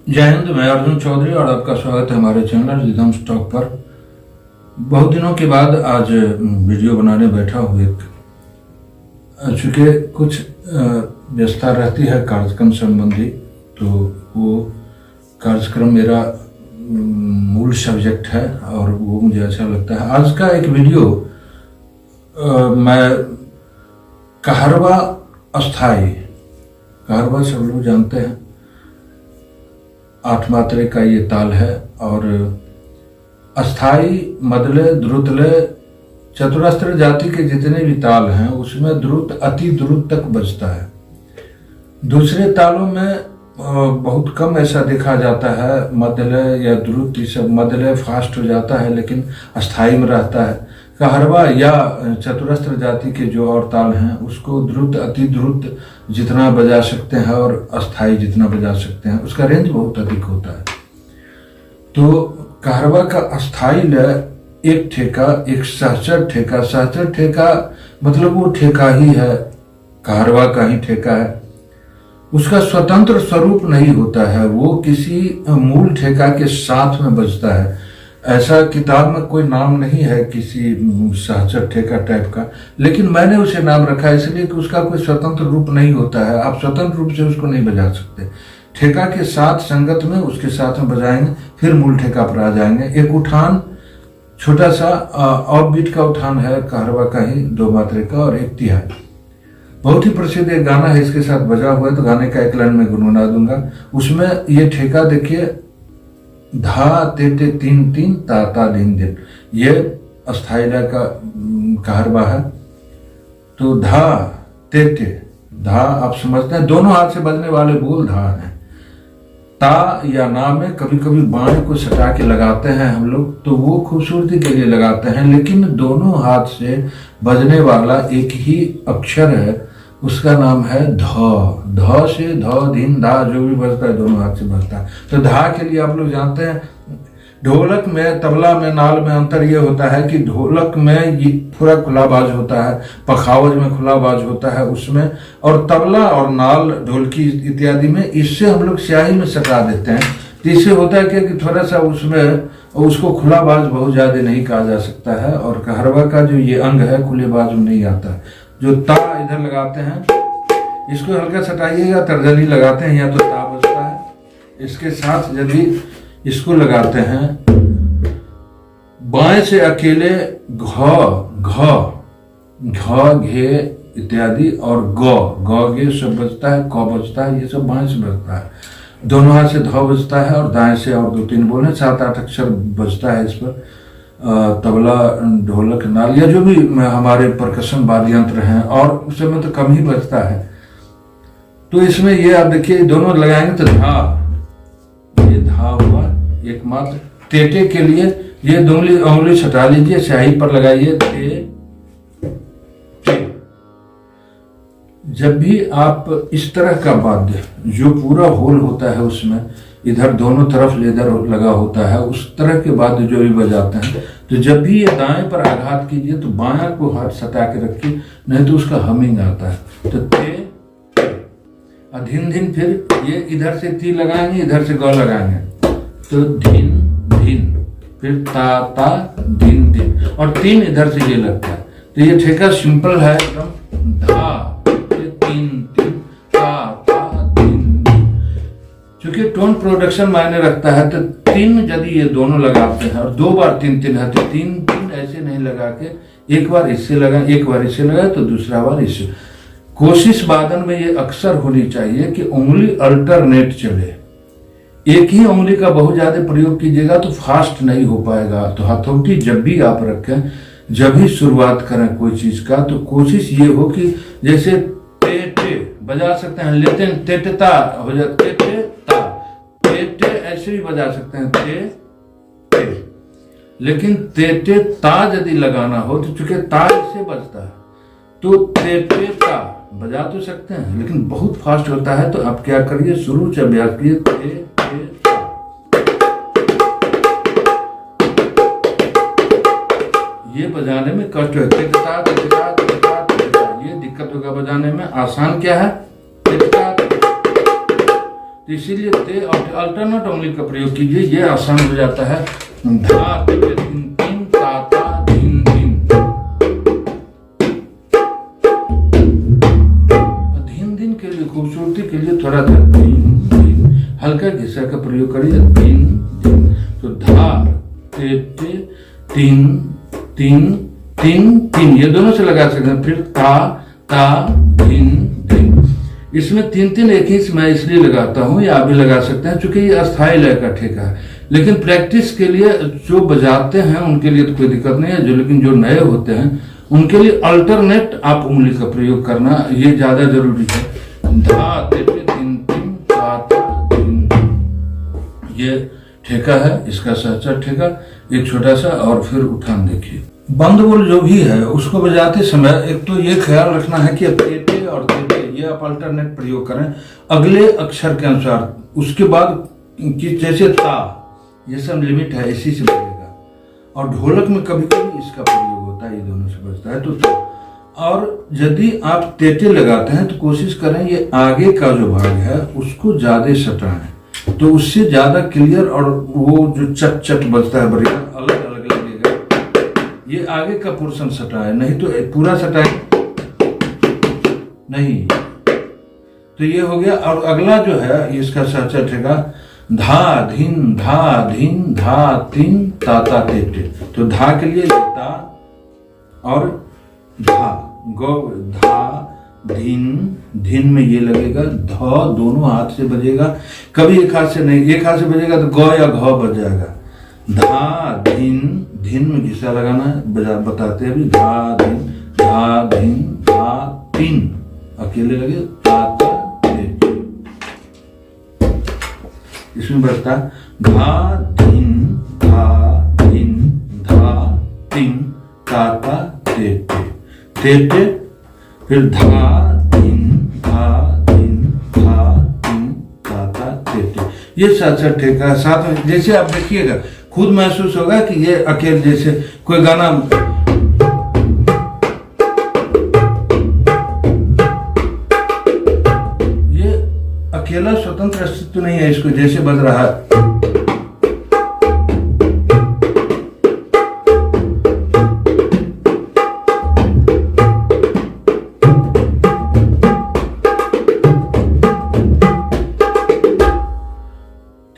जय हिंद। मैं अर्जुन चौधरी और आपका स्वागत है हमारे चैनल रिदम स्टॉक पर। बहुत दिनों के बाद आज वीडियो बनाने बैठा हूँ। चूँकि कुछ व्यस्तता रहती है कार्यक्रम संबंधी, तो वो कार्यक्रम मेरा मूल सब्जेक्ट है और वो मुझे अच्छा लगता है। आज का एक वीडियो मैं कहरवा अस्थाई, कहरवा सब लोग जानते हैं, 8 मात्रे का ये ताल है और अस्थाई, मदले, द्रुतले, चतुरास्त्र जाति के जितने भी ताल हैं उसमें द्रुत अति द्रुत तक बजता है। दूसरे तालों में बहुत कम ऐसा देखा जाता है। मदले या द्रुत, ये सब मदले फास्ट हो जाता है लेकिन अस्थाई में रहता है। कहरवा या चतुरास्त्र जाति के जो और ताल हैं उसको द्रुत अति द्रुत जितना बजा सकते हैं और अस्थाई जितना बजा सकते हैं, उसका रेंज बहुत अधिक होता है। तो कहरवा का अस्थाई लय एक ठेका, एक सहचर ठेका। सहचर ठेका मतलब वो ठेका ही है, कहरवा का ही ठेका है। उसका स्वतंत्र स्वरूप नहीं होता है, वो किसी मूल ठेका के साथ में बजता है। ऐसा किताब में कोई नाम नहीं है किसी सहचर ठेका टाइप का, लेकिन मैंने उसे नाम रखा है इसलिए कि उसका कोई स्वतंत्र रूप नहीं होता है। आप स्वतंत्र रूप से उसको नहीं बजा सकते। ठेका के साथ संगत में उसके साथ में बजाएंगे, फिर मूल ठेका पर आ जाएंगे। एक उठान छोटा सा ऑफ बीट का उठान है कहरवा का ही, 2 मात्रे का, और एक तिहाई। बहुत ही प्रसिद्ध एक गाना है इसके साथ बजा हुआ है, तो गाने का एक लाइन में गुनगुना दूंगा। उसमें ये ठेका देखिए, धा ते ते तीन तीन ता ता दिन दिन, ये अस्थाई लय का कहरवा है। तो धा ते ते, धा आप समझते हैं, दोनों हाथ से बजने वाले बोल धा हैं। ता या ना में कभी कभी बाण को सटा के लगाते हैं हम लोग, तो वो खूबसूरती के लिए लगाते हैं, लेकिन दोनों हाथ से बजने वाला एक ही अक्षर है, उसका नाम है ध। ध से ध धिन धा जो भी बजता है दोनों हाथ से बजता है। तो धा के लिए आप लोग जानते हैं, ढोलक में, तबला में, नाल में अंतर ये होता है कि ढोलक में ये पूरा खुला बाज होता है, पखावज में खुला बाज होता है उसमें, और तबला और नाल, ढोलकी इत्यादि में इससे हम लोग स्याही में सटा देते हैं। तो इससे होता है कि थोड़ा सा उसमें उसको खुला बाज बहुत ज्यादा नहीं कहा जा सकता है। और कहरवा का जो ये अंग है खुले बाज में नहीं आता है। जो ता इधर लगाते हैं, इसको हल्का सटाइएगा, तर्जनी लगाते हैं, या तो ता बजता है। इसके साथ यदि इसको लगाते हैं, बाएं से अकेले घ घ घ घे इत्यादि, और ग गे सब बजता है, क बजता है, ये सब बाएं से बजता है। दोनों हाथ से ध बजता है और दाएं से और 2-3 बोले, 7-8 अक्षर बजता है इस पर। तबला, ढोलक, नाल या जो भी हमारे परकशन वाद्य यंत्र हैं, और उस समय तो कम ही बजता है। तो इसमें ये आप देखिए, दोनों लगाएंगे तो धा, ये धा हुआ एकमात्र। तेटे के लिए ये उंगली छटा लीजिए, स्याही पर लगाइए, ते ते। जब भी आप इस तरह का वाद्य जो पूरा होल होता है उसमें इधर दोनों तरफ लेदर लगा होता है, उस तरह के वाद्य जो भी बजाते हैं, तो जब भी ये दाएं पर आघात कीजिए तो बायां को हाथ सटा के रखिए, नहीं तो उसका हमिंग आता है। तो ते धिन धिन, फिर ये इधर से ती लगाएंगे, इधर से ग लगाएंगे, तो धिन धिन, फिर ता ता धिन धिन, और 3 इधर से ये लगता है। तो ये ठेका सिंपल है एकदम, धा तीन तीन ता ता धिन धिन। चूंकि टोन प्रोडक्शन मायने रखता है, तो 3 यदि ये दोनों लगाते हैं और 2 बार 3-3 है, तो 3-3 ऐसे नहीं लगा के एक बार इससे लगा, एक बार इससे लगा, तो दूसरा बार इससे। कोशिश वादन में ये अक्सर होनी चाहिए कि उंगली अल्टरनेट चले। एक ही उंगली का बहुत ज्यादा प्रयोग कीजिएगा तो फास्ट नहीं हो पाएगा। तो हथौटी जब भी आप रखें, जब भी शुरुआत करें कोई चीज का, तो कोशिश ये हो कि जैसे टे टे बजा सकते हैं, लेते हैं टे टे ता हो जाता, टे टे ता, टे टे ऐसे भी बजा सकते हैं, टे टे। लेकिन ते टे ता यदि लगाना हो तो चूंकि ता इससे बजता है, तो ते टे ता बजा तो सकते हैं, लेकिन बहुत फास्ट होता है। तो आप क्या करिए, शुरू से अभ्यास कीजिए, ते ते ता। ये बजाने में कष्ट है, ते ता ते ता ते ता ते ता, ये दिक्कत होगा बजाने में। आसान क्या है, ते ता। तो इसीलिए ते और अल्टरनेट उंगली का प्रयोग कीजिए, ये आसान हो जाता है। धा ते ते तीन तीन ता ता धीन धीन। धीन धीन के लिए खूबसूरती के लिए थोड़ा सा धीन धीन हल्का घिसा का प्रयोग करिए, धीन धीन। तो धा ते ते तीन तीन तीन तीन, ये दोनों से लगा सकते हैं। फिर ता ता धीन धीन। इसमें तीन तीन एक ही मैं इसलिए लगाता हूँ, या आप भी लगा सकते हैं, क्योंकि ये अस्थायी लय का ठेका है। लेकिन प्रैक्टिस के लिए जो बजाते हैं उनके लिए तो कोई दिक्कत नहीं है, लेकिन जो नए होते हैं उनके लिए अल्टरनेट आप उंगली का प्रयोग करना ये ज्यादा जरूरी है। धा ते पे तीन तीन ता ता धीन धीन, ये ठेका है, इसका सहचर ठेका एक छोटा सा। और फिर उठान देखिए। बंद बोल जो भी है उसको बजाते समय एक तो ये ख्याल रखना है कि तेटे और तेटे ये आप अल्टरनेट प्रयोग करें अगले अक्षर के अनुसार। उसके बाद कि जैसे ता, ये सब लिमिट है, इसी से बजेगा। और ढोलक में कभी कभी इसका प्रयोग होता है, ये दोनों से बजता है। तो और यदि आप तेटे लगाते हैं तो कोशिश करें ये आगे का जो भाग है उसको ज्यादा सटाएं, तो उससे ज्यादा क्लियर और वो जो चट चट बजता है बढ़िया अलग अलग लगेगा। ये आगे का पोर्शन सटाए, नहीं तो पूरा सटाए नहीं। तो ये हो गया। और अगला जो है इसका सहचर ठेका धा धीन धा तीन ता ता ते ते। तो धा के लिए ता और धा गो, धा धीन धीन में ये लगेगा, ध दोनों हाथ से बजेगा, कभी एक हाथ से नहीं, एक हाथ से बजेगा तो ग या घ बज जाएगा। धा धीन धीन में घिसा लगाना है, बताते हैं अभी। धा धीन धा तीन अकेले लगे ता ता ते। इसमें बजता धा धीन धा तीन ता ता ते ते ते। फिर धा धीन धा तीन ता ता ते ते। ये सहचर ठेका साथ में। जैसे आप देखिएगा खुद महसूस होगा कि ये अकेले, जैसे कोई गाना ये अकेला स्वतंत्र अस्तित्व नहीं है, इसको जैसे बज रहा है।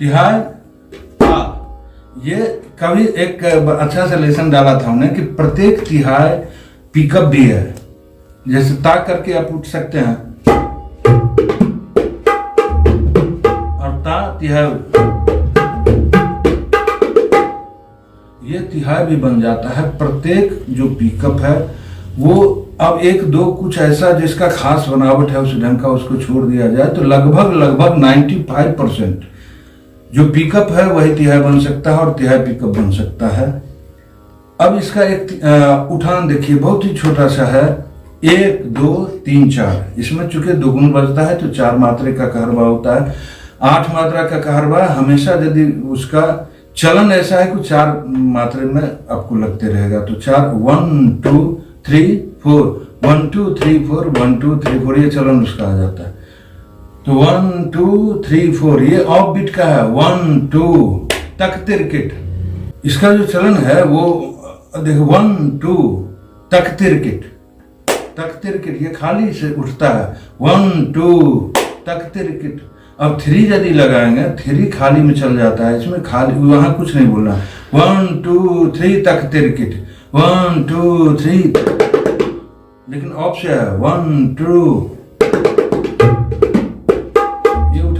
तिहाई ये कभी एक अच्छा सा लेसन डाला था हमने कि प्रत्येक तिहाई पिकअप भी है। जैसे ता करके आप उठ सकते हैं और ता तिहाई, ये तिहाई भी बन जाता है। प्रत्येक जो पिकअप है वो अब एक दो कुछ ऐसा जिसका खास बनावट है उस ढंग का उसको छोड़ दिया जाए तो लगभग 95% जो पिकअप है वही तिहाई बन सकता है और तिहाई पिकअप बन सकता है। अब इसका एक उठान देखिए, बहुत ही छोटा सा है, 1 2 3 4। इसमें चूंकि दोगुन बजता है तो 4 मात्रे का कहरवा होता है। 8 मात्रा का कहरवा हमेशा यदि उसका चलन ऐसा है कि 4 मात्रे में आपको लगते रहेगा। तो 4 1 2 3 4 1 2 3 4 1 2 3 4 ये चलन उसका आ जाता है। तो 1 2 3 4 ये ऑफ बीट का है। 1 2 तक तिरकिट इसका जो चलन है वो देखो 1 2 तक तिरकिट ये खाली से उठता है। 1 2 तक तिरकिट। अब 3 यदि लगाएंगे 3 खाली में चल जाता है, इसमें खाली वहां कुछ नहीं बोलना। 1 2 3 तक तिरकिट 1 2 3 लेकिन ऑफ से है 1 2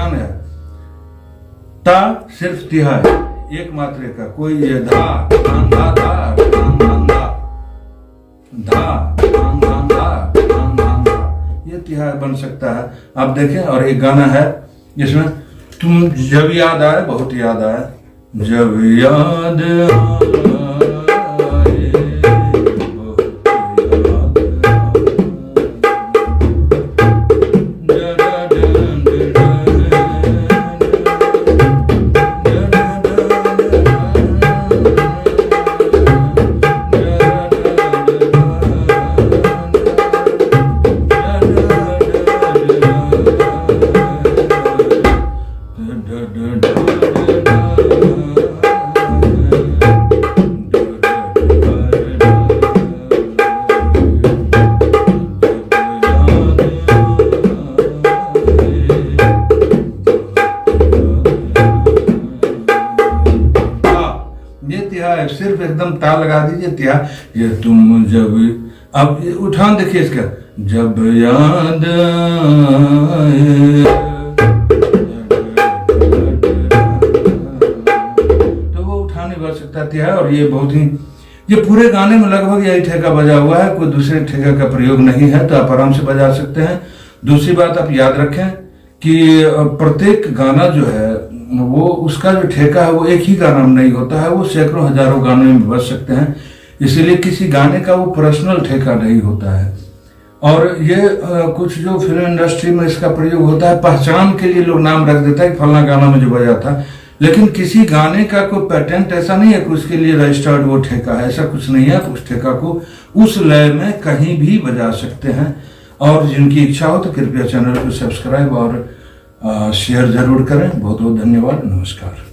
है। ता सिर्फ तिहाई एक मात्रे का, कोई ये धा धान धा धा धान धान धा धा धान धान धा धान धान धा, ये तिहाई बन सकता है। आप देखें। और एक गाना है जिसमें तुम जब याद आए, बहुत याद आए, जब याद आए सिर्फ एकदम ताल लगा दीजिए तिहा। ये तुम जब, अब उठान देखिए इसका, जब याद आए, तो वो उठाने बज सकता तिहा। और ये बहुत ही, ये पूरे गाने में लगभग यही ठेका बजा हुआ है, कोई दूसरे ठेका का प्रयोग नहीं है, तो आप आराम से बजा सकते हैं। दूसरी बात आप याद रखें कि प्रत्येक गाना जो है वो उसका जो ठेका है वो एक ही गाना में नहीं होता है, वो सैकड़ों हजारों गानों में बज सकते हैं। इसीलिए किसी गाने का वो पर्सनल ठेका नहीं होता है। और ये कुछ जो फिल्म इंडस्ट्री में इसका प्रयोग होता है, पहचान के लिए लोग नाम रख देता है कि फलाना गाना में जो बजा था, लेकिन किसी गाने का कोई पेटेंट ऐसा नहीं है कि उसके लिए रजिस्टर्ड वो ठेका है, ऐसा कुछ नहीं है। उस ठेका को उस लय में कहीं भी बजा सकते हैं। और जिनकी इच्छा हो तो कृपया चैनल को सब्सक्राइब और शेयर जरूर करें। बहुत बहुत धन्यवाद, नमस्कार।